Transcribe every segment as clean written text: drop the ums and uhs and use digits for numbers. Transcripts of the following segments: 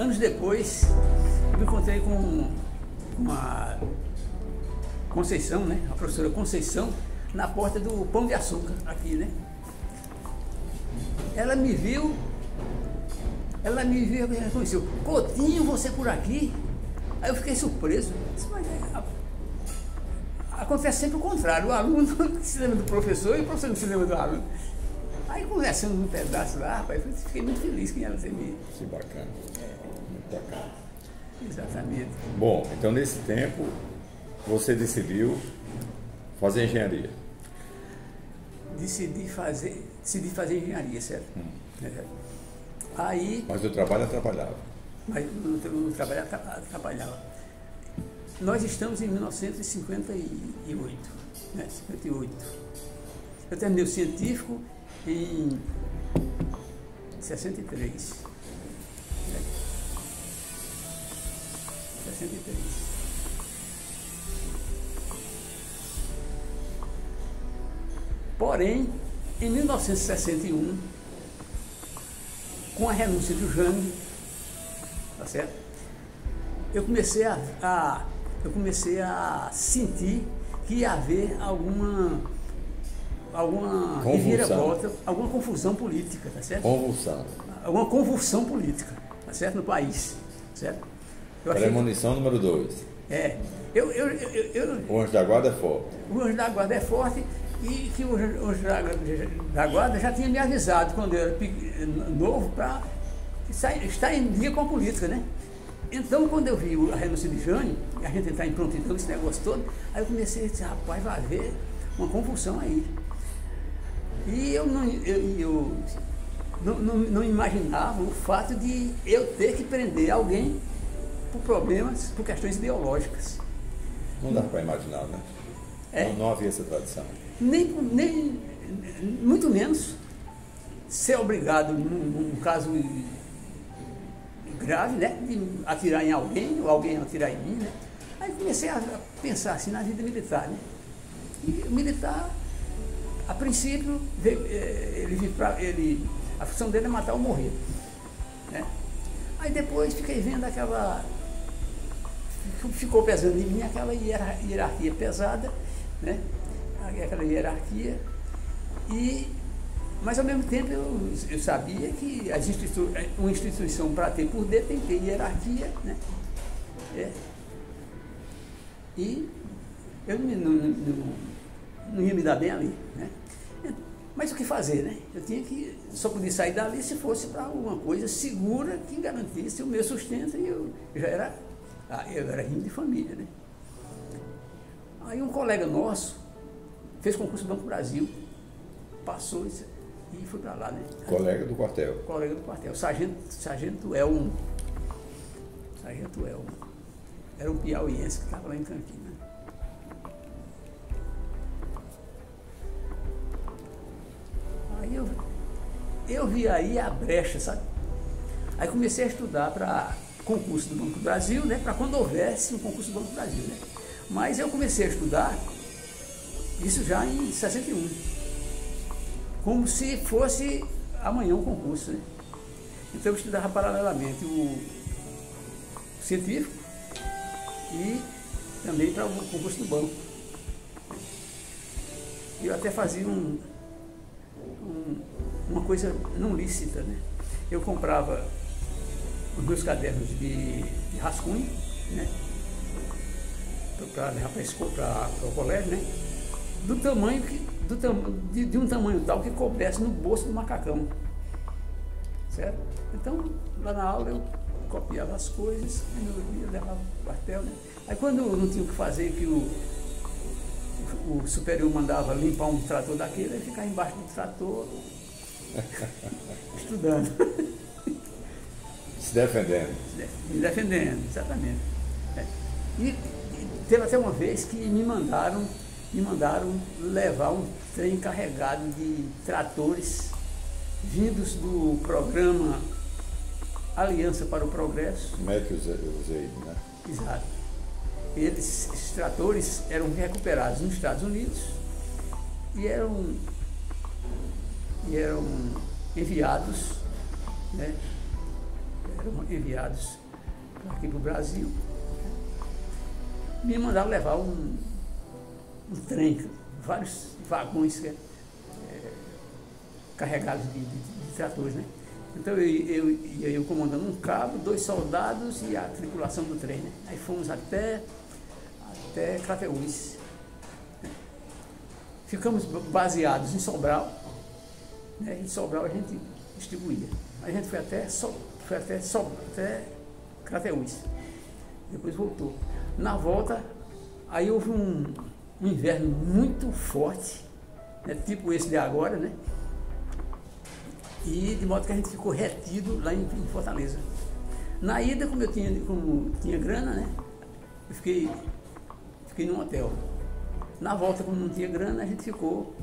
anos depois, eu me encontrei com uma Conceição, né? A professora Conceição, na porta do Pão de Açúcar, aqui, né? Ela me viu e reconheceu. Coutinho, você por aqui? Aí eu fiquei surpreso. Disse, mas acontece sempre o contrário. O aluno se lembra do professor e o professor não se lembra do aluno. Aí conversando um pedaço lá, rapaz, eu fiquei muito feliz que ela ter me... Que bacana. Muito bacana. Exatamente. Bom, então nesse tempo você decidiu fazer engenharia. Decidi fazer engenharia, certo? É. Aí... Mas o trabalho atrapalhava. Mas o trabalho atrapalhava. Nós estamos em 1958, né? 58. Eu terminei o científico em 63. Né? 63. Porém, em 1961, com a renúncia do Jânio, tá certo? Eu comecei a sentir que ia haver alguma reviravolta, alguma confusão política, tá certo? Convulsão. Alguma convulsão política, tá certo? No país, certo? Premonição número 2. É. O Anjo da Guarda é forte. O Anjo da Guarda é forte e que o Anjo da Guarda já tinha me avisado quando eu era novo para estar em dia com a política, né? Então, quando eu vi a renúncia de Jânio, a gente entrar em prontidão, esse negócio todo, aí eu comecei a dizer, rapaz, vai haver uma convulsão aí. E eu não imaginava o fato de eu ter que prender alguém por problemas, por questões ideológicas. Não dá para imaginar, né? É. Não havia essa tradição. Nem muito menos ser obrigado, num caso grave, né, de atirar em alguém, ou alguém atirar em mim, né? Aí comecei a pensar assim na vida militar, né? E o militar, a princípio, a função dele é matar ou morrer, né? Aí depois fiquei vendo ficou pesando em mim aquela hierarquia pesada, né? Aquela hierarquia, mas ao mesmo tempo eu sabia que uma instituição para ter poder tem que ter hierarquia, né? E eu não ia me dar bem ali, né? Mas o que fazer, né? Eu só podia sair dali se fosse para alguma coisa segura que garantisse o meu sustento, e eu era rico de família, né? Aí um colega nosso fez concurso do Banco do Brasil, passou e foi para lá, né? Colega do quartel. Colega do quartel, Sargento Elmo. Sargento Elmo. Era um piauiense que estava lá em Campinas. Aí eu vi aí a brecha, sabe? Aí comecei a estudar para concurso do Banco do Brasil, né? Para quando houvesse um concurso do Banco do Brasil, né? Mas eu comecei a estudar isso já em 61, como se fosse amanhã um concurso, né? Então eu estudava paralelamente o científico e também para o concurso do banco. Eu até fazia uma coisa não lícita, né? Eu comprava os meus cadernos de rascunho, né? Para levar para o colégio, né? De um tamanho tal que coubesse no bolso do macacão, certo? Então, lá na aula eu copiava as coisas, aí no dia eu levava para o quartel, né? Aí quando não tinha o que fazer, que o superior mandava limpar um trator daquele, eu ficava embaixo do trator, estudando. Se defendendo. Me defendendo, exatamente. E teve até uma vez que me mandaram levar um trem carregado de tratores vindos do programa Aliança para o Progresso. Médico Zeide, né? Exato. Esses tratores eram recuperados nos Estados Unidos e eram enviados, né, eram enviados aqui para o Brasil, me mandaram levar um trem, vários vagões carregados de tratores, né? Então eu comandando um cabo, 2 soldados e a tripulação do trem, né? Aí fomos até Crateús. Ficamos baseados em Sobral, né? Em Sobral a gente distribuía. A gente foi até Crateús. Depois voltou. Na volta, aí houve um inverno muito forte, né? Tipo esse de agora, né? E de modo que a gente ficou retido lá em Fortaleza. Na ida, como tinha grana, né? Eu fiquei num hotel. Na volta, como não tinha grana, a gente ficou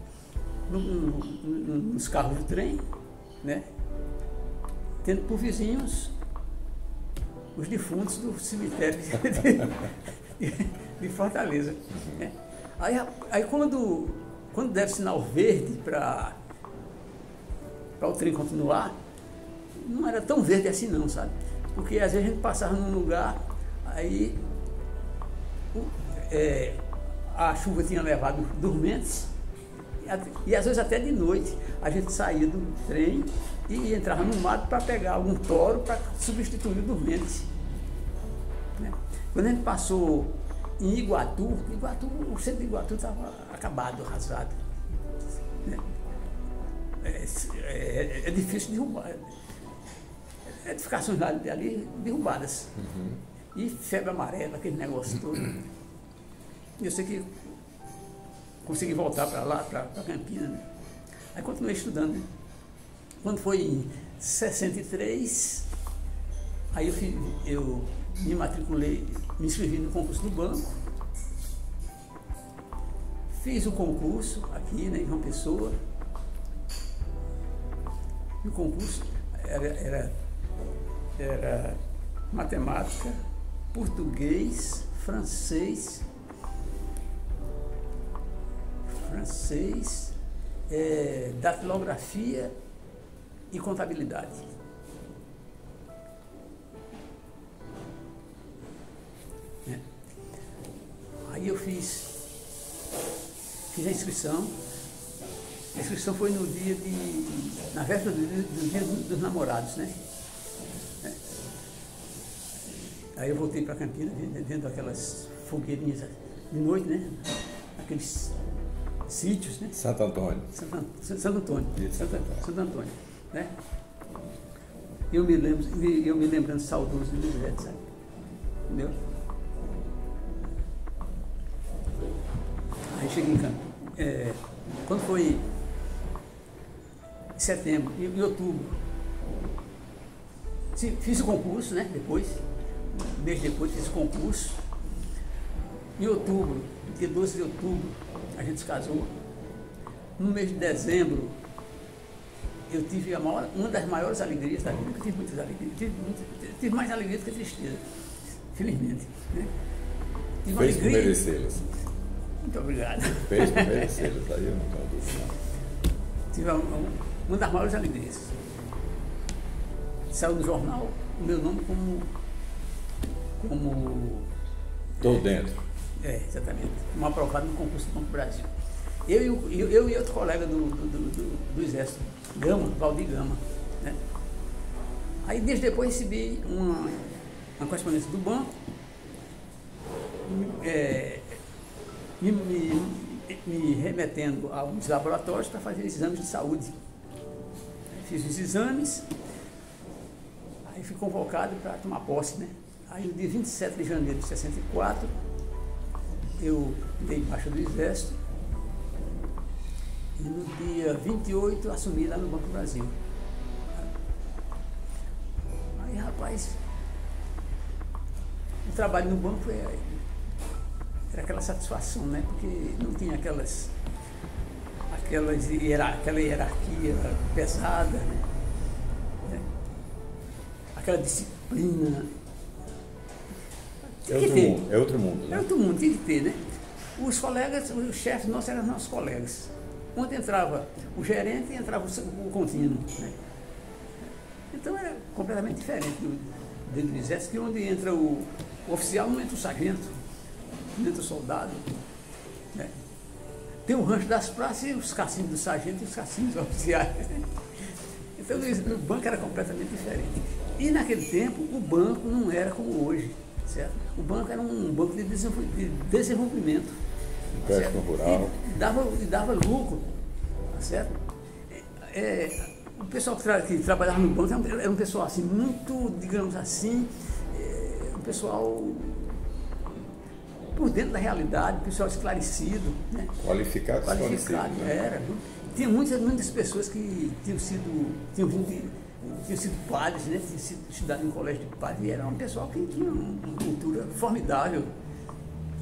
nos carros do trem, né? Tendo por vizinhos os defuntos do cemitério de Fortaleza. Né? Aí quando deve sinal verde para o trem continuar, não era tão verde assim não, sabe? Porque às vezes a gente passava num lugar, aí a chuva tinha levado dormentes, e às vezes até de noite a gente saía do trem e entrava no mato para pegar algum toro para substituir o dormente. Né? Quando a gente passou em Iguatu, o centro de Iguatu estava acabado, arrasado. Né? É difícil derrubar. Edificações ali derrubadas. Uhum. E febre amarela, aquele negócio todo. E eu sei que consegui voltar para lá, para Campinas. Né? Aí continuei estudando. Né? Quando foi em 63, aí eu me matriculei, me inscrevi no concurso do banco. Fiz o concurso aqui, né, em João Pessoa. E o concurso era matemática, português, francês, datilografia e contabilidade. Aí eu fiz a inscrição. A inscrição foi no dia na véspera do dia dos namorados, né? Aí eu voltei para Campinas, vendo aquelas fogueirinhas de noite, né? Aqueles sítios, né? Santo Antônio. Santo Antônio, né? Eu me lembrando saudoso do Luiz Edson, sabe? Entendeu? Aí cheguei em Campinas. Quando foi em setembro, em outubro, fiz o concurso, né? Um mês depois fiz o concurso. Em outubro, dia 12 de outubro, a gente se casou. No mês de dezembro, eu tive uma das maiores alegrias da vida. Eu tive muitas alegrias, tive mais alegria do que tristeza, felizmente. Né? Fez por merecê-las. Muito obrigado. Fez por merecê-las, aí eu não tenho dúvida. Tive uma das maiores alegrias. Saiu no jornal o meu nome como Estou dentro. Exatamente. Como aprovado no concurso do Banco do Brasil. Eu e outro colega do Exército, Valdir Gama. Né? Aí, desde depois, recebi uma correspondência do banco, me remetendo a alguns laboratórios para fazer exames de saúde. Fiz os exames, aí fui convocado para tomar posse, né? Aí, no dia 27 de janeiro de 64, eu dei baixa do Exército e no dia 28 assumi lá no Banco do Brasil. Aí, rapaz, o trabalho no banco era aquela satisfação, né? Porque não tinha aquela hierarquia pesada, né? Aquela disciplina. É outro mundo, né? É outro mundo, tinha que ter, né? Os colegas, os chefes nossos eram nossos colegas. Onde entrava o gerente, entrava o contínuo, né? Então era completamente diferente dentro do exército, que onde entra o oficial não entra o sargento, não entra o soldado. Né? Tem o rancho das praças e os cassinos do sargento e os cassinos oficiais. Então o banco era completamente diferente. E naquele tempo o banco não era como hoje, certo? O banco era um banco de desenvolvimento. Empréstimo rural. E dava lucro, certo? O pessoal que trabalhava no banco era um pessoal assim, muito, digamos assim, um pessoal por dentro da realidade, um pessoal esclarecido. Né? Qualificado, era. Tinha muitas pessoas que tinham sido padres, né? Tinham sido estudados em colégio de padres, e era um pessoal que tinha uma cultura formidável.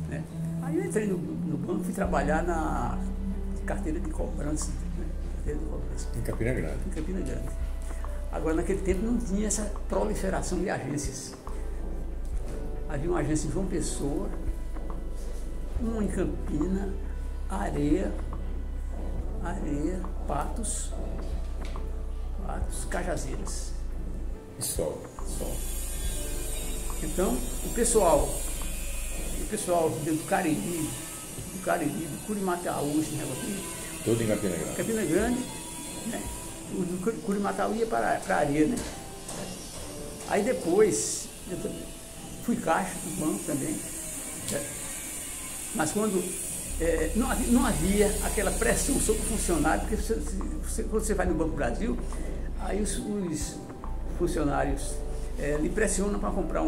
Né? Aí eu entrei no banco, fui trabalhar na carteira de cobrança. Né? Em Campina Grande. Em Campina Grande. Agora, naquele tempo não tinha essa proliferação de agências. Havia uma agência em João Pessoa, uma em Campina, Areia, Patos, Cajazeiras. E Sol. Então, o pessoal do Cariri, do Curimataú, esse negócio aqui. Tudo em Campina Grande. Campina Grande, né? O do Curimataú ia para a Areia, né? Aí depois, eu fui caixa do banco também. Né? Mas quando não havia aquela pressão sobre o funcionário, porque quando você vai no Banco Brasil, aí os funcionários lhe pressionam para comprar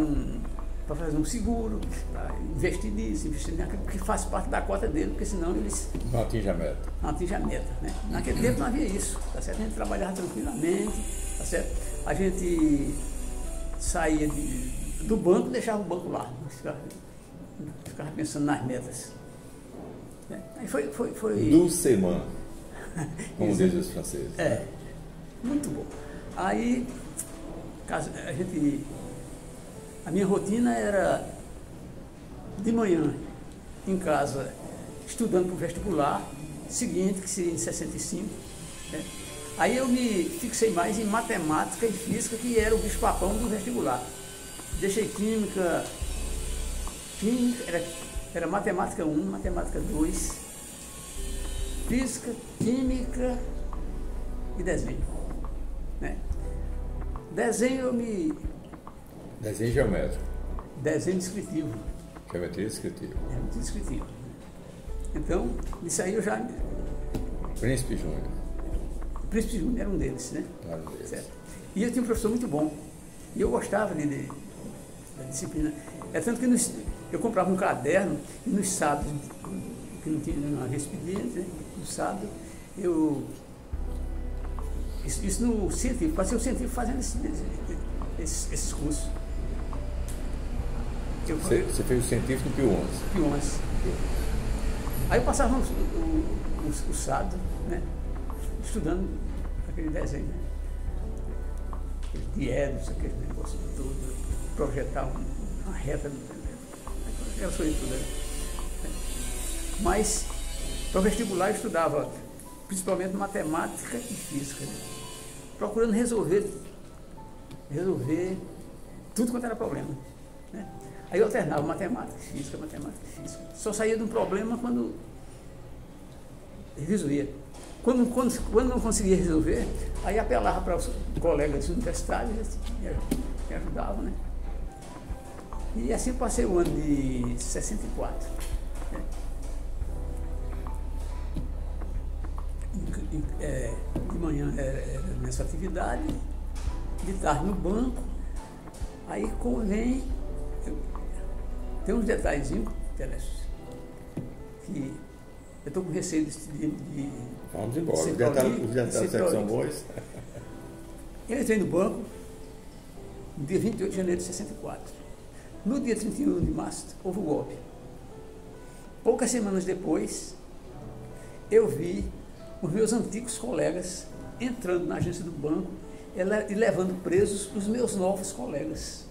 para fazer um seguro, para investir nisso, investir naquilo que faz parte da cota dele, porque senão eles não atingem a meta. Não atingem a meta, né? Naquele tempo não havia isso, tá certo? A gente trabalhava tranquilamente, tá certo? A gente saía do banco e deixava o banco lá, ficava pensando nas metas. Aí foi... Doucement, como dizem os franceses. Muito bom. Aí a minha rotina era de manhã em casa, estudando para o vestibular seguinte, que seria em 65. Né? Aí eu me fixei mais em matemática e física, que era o bicho-papão do vestibular. Deixei química era matemática 1, matemática 2, física, química e desenho. Né? Desenho geométrico. Desenho descritivo. Geometria descritiva. Geometria descritiva. Então, isso aí eu já... Príncipe Júnior. Príncipe Júnior era um deles, né? Era um deles. Certo. E eu tinha um professor muito bom. E eu gostava da disciplina. É tanto que eu comprava um caderno e nos sábados, que não havia expediente, né? No sábado, isso no científico, passei o científico fazendo esses cursos. Você fez o científico no Pio 11? Pio 11. Aí eu passava o sábado, né? Estudando aquele desenho, né? Aquele diédros, aquele negócio todo, projetar uma reta, aquela coisa toda. Mas, para o vestibular, eu estudava principalmente matemática e física, né? Procurando resolver tudo quanto era problema. Né? Aí eu alternava matemática e física. Só saía de um problema quando resolvia. Quando não conseguia resolver, aí apelava para os colegas universitários que ajudavam, né? E assim eu passei o ano de 64. Né? De manhã era nessa atividade, de tarde no banco, aí tem uns detalhezinhos interessantes, que eu estou com receio de vamos embora, os detalhes são bons. Eu entrei no banco no dia 28 de janeiro de 64. No dia 31 de março houve o golpe. Poucas semanas depois, eu vi os meus antigos colegas entrando na agência do banco e levando presos os meus novos colegas.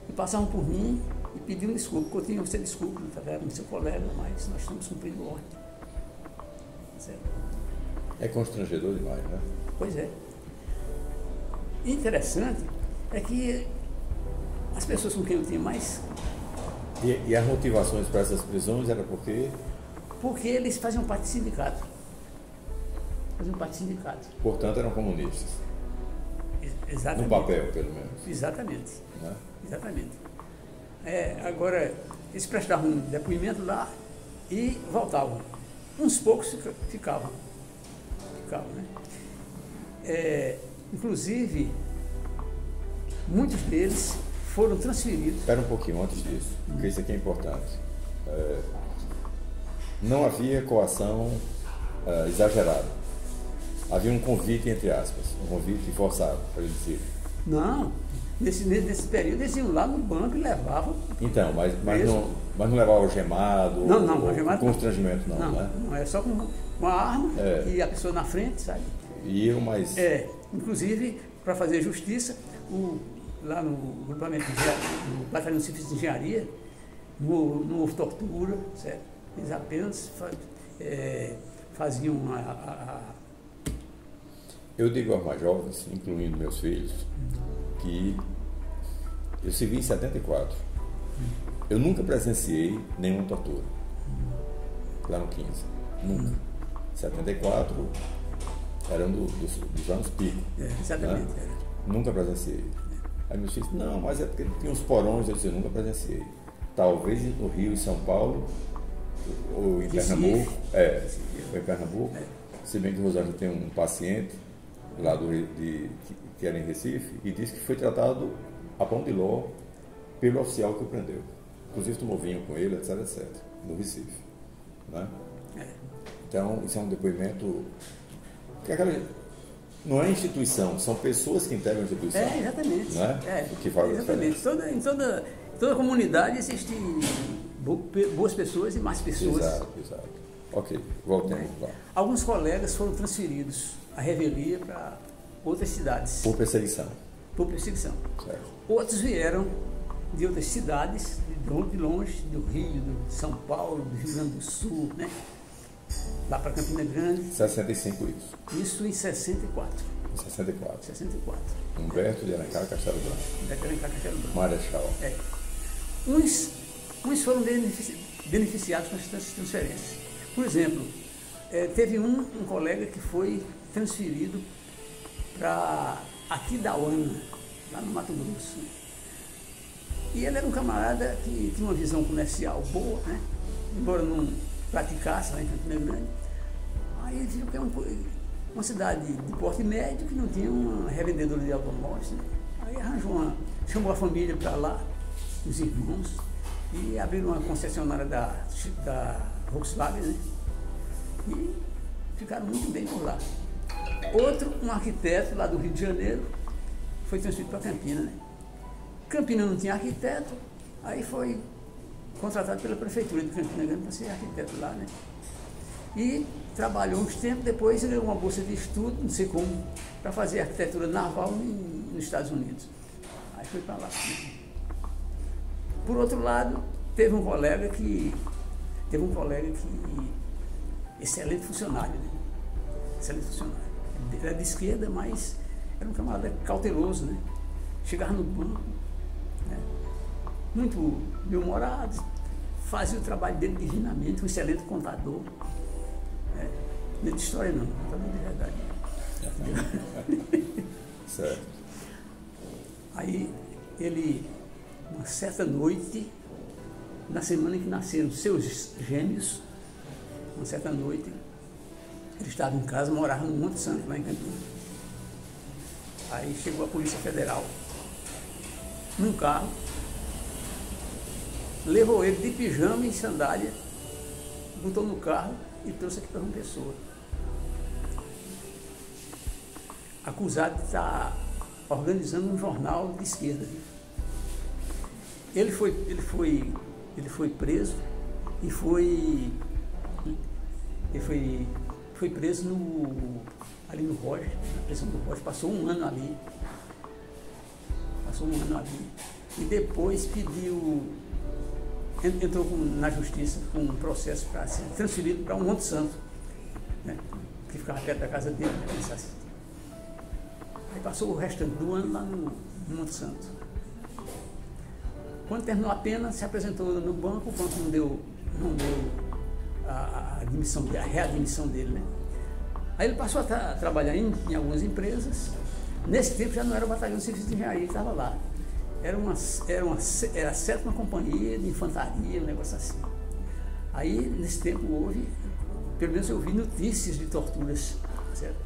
E passavam por mim e pediam desculpa. Coutinho, você desculpa, não estava com seu colega, mas nós estamos cumprindo ordem. Certo? É constrangedor demais, né? Pois é. interessante é que as pessoas com quem eu tinha mais... E as motivações para essas prisões era porque? Porque eles faziam parte de sindicato. Portanto, eram comunistas. Exatamente. No papel, pelo menos. Exatamente. Né? Exatamente. Agora, eles prestavam um depoimento lá e voltavam. Uns poucos ficavam, né? Inclusive, muitos deles foram transferidos. Espera um pouquinho antes disso, porque isso aqui é importante. Não havia coação exagerada. Havia um convite, entre aspas, um convite forçado, para ele dizer. Não, nesse período eles iam lá no banco e levavam. Então, mas não levava algemado? Não, algemado. Constrangimento, não, né? Não, é só com uma arma e a pessoa na frente, sabe? E iam mais. Inclusive, para fazer justiça, lá no grupamento no Batalhão Civil de Engenharia, não houve tortura, certo? Eles apenas faziam Eu digo aos mais jovens, incluindo meus filhos, que eu servi em 74. Eu nunca presenciei nenhuma tortura. Lá no 15. Nunca. 74 era um dos anos pico. Exatamente. Né? Nunca presenciei. Aí meus filhos, não, mas é porque tinha uns porões, eu disse, eu nunca presenciei. Talvez no Rio, em São Paulo, ou em Pernambuco. Foi em Pernambuco. Se bem que o Rosângela tem um paciente lá que era em Recife, e disse que foi tratado a pão de ló pelo oficial que o prendeu. Inclusive tomou vinho com ele, etc, etc, no Recife. Né? Então, isso é um depoimento que não é instituição, são pessoas que integram a instituição. Exatamente. Né? Que fazem exatamente. Em toda comunidade existem boas pessoas e más pessoas. Exato. Ok, voltemos lá. Alguns colegas foram transferidos a revelia para outras cidades. Por perseguição. Certo. Outros vieram de outras cidades, de longe, do Rio, de São Paulo, do Rio Grande do Sul, né? Lá para Campina Grande. 65 isso. Isso em 64. 64. Humberto de Alencar Castelo Branco. Marechal. Uns foram beneficiados com essas transferências. Por exemplo, teve um colega que foi transferido para Aquidauana, lá no Mato Grosso. E ele era um camarada que tinha uma visão comercial boa, né? Embora não praticasse lá em Campina Grande. Aí ele viu que é uma cidade de porte médio que não tinha uma revendedora de automóveis. Né? Aí chamou a família para lá, os irmãos, e abriram uma concessionária da Volkswagen, né? E ficaram muito bem por lá. Outro, um arquiteto lá do Rio de Janeiro, foi transferido para Campina, né? Campina não tinha arquiteto, aí foi contratado pela prefeitura de Campina Grande para ser arquiteto lá, né? E trabalhou uns tempos, depois ganhou uma bolsa de estudo, não sei como, para fazer arquitetura naval nos Estados Unidos. Aí foi para lá. Por outro lado, teve um colega que excelente funcionário, né? Excelente funcionário. Ele era de esquerda, mas era um camarada cauteloso, né? Chegava no banco, né? Muito bem-humorado, fazia o trabalho dele divinamente, um excelente contador. Não é de história não, contador de verdade. Certo. Aí ele, uma certa noite, na semana em que nasceram seus gêmeos, uma certa noite, ele estava em casa, morava no Monte Santo, lá em Campinas. Aí chegou a Polícia Federal, num carro, levou ele de pijama e sandália, botou no carro e trouxe aqui para uma pessoa. Acusado de estar organizando um jornal de esquerda. Ele foi preso e foi preso ali no Roger, na prisão do Roger, passou um ano ali. E depois entrou na justiça com um processo para ser transferido para um Monte Santo, né, que ficava perto da casa dele, né, Aí passou o restante do ano lá no Monte Santo. Quando terminou a pena, se apresentou no banco, o banco não deu a readmissão dele, né? Aí ele passou a trabalhar em algumas empresas. Nesse tempo já não era o batalhão de serviço de engenharia que estava lá. Era a 7ª companhia de infantaria, um negócio assim. Aí, nesse tempo, houve, pelo menos eu vi notícias de torturas, certo?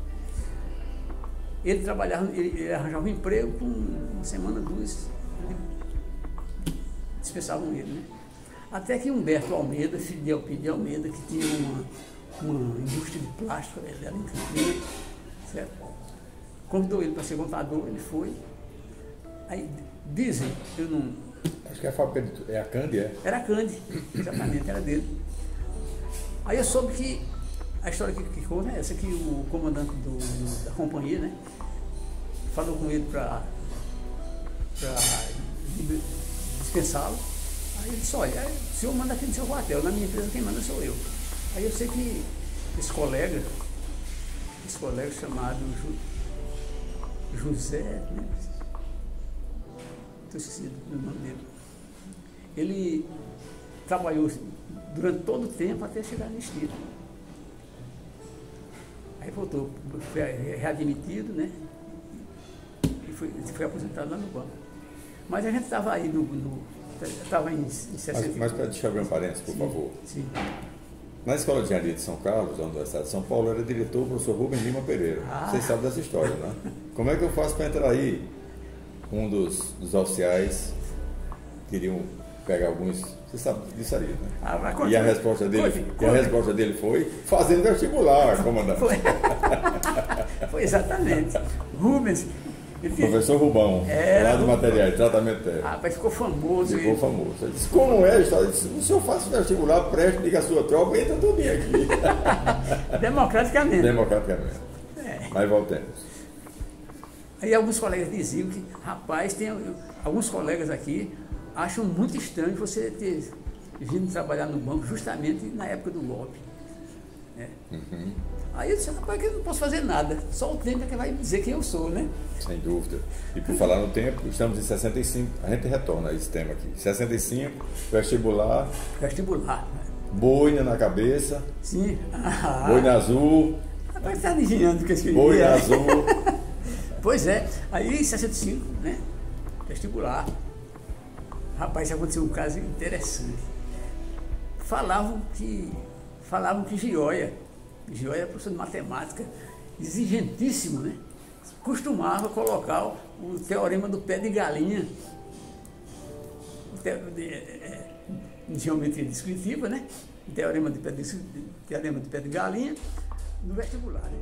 Ele trabalhava, ele arranjava um emprego, com uma semana, 2, dispensavam ele, né? Até que Humberto Almeida, filho de Elpidio de Almeida, que tinha uma indústria de plástico, ele era em Campinas, certo? Convidou ele para ser contador, ele foi. Aí dizem, eu não... Acho que é a Cande, é? Era a Cande, exatamente, era dele. Aí eu soube que a história que conta é essa, que o comandante da companhia, né, falou com ele para dispensá-lo. Aí ele disse, olha, o senhor manda aqui no seu quartel, na minha empresa quem manda sou eu. Aí eu sei que esse colega chamado José, né? Estou esquecido do nome dele. Ele trabalhou durante todo o tempo até chegar no anistia. Aí voltou, foi readmitido, né? E foi aposentado lá no banco. Mas a gente estava aí estava em 60. Mas deixa eu abrir um parênteses, por favor. Sim. Na Escola de Engenharia de São Carlos, da Universidade de São Paulo, era diretor o professor Rubens Lima Pereira. Vocês sabem dessa história, né? Como é que eu faço para entrar aí? Um dos oficiais queriam pegar alguns... Você sabe disso aí, né? E a resposta dele foi fazendo vestibular, comandante. Foi exatamente. Rubens... Professor Rubão, lá do material, tratamento técnico. Rapaz, ficou famoso. Ficou famoso. Ele disse, como é a história? Ele disse, o senhor faz vestibular, preste, liga a sua tropa e entra tudo aqui. Democraticamente. Democraticamente. Mas voltemos. Aí alguns colegas diziam que, rapaz, tem alguns colegas aqui acham muito estranho você ter vindo trabalhar no banco justamente na época do golpe. Né? Uhum. Aí eu disse, rapaz, que eu não posso fazer nada, só o tempo é que vai me dizer quem eu sou, né? Sem dúvida. E por falar no tempo, estamos em 65, a gente retorna a esse tema aqui. 65, vestibular. Vestibular. Boina na cabeça. Sim. Boina azul. Rapaz, está adivinhando o que eu escrevi. Boina azul. Pois é, aí em 65, né? Vestibular. Rapaz, aconteceu um caso interessante. Falavam que Gioia era professor de matemática, exigentíssimo, né? Costumava colocar o teorema do pé de galinha, em geometria descritiva, né? O teorema de pé de galinha no vestibular, né?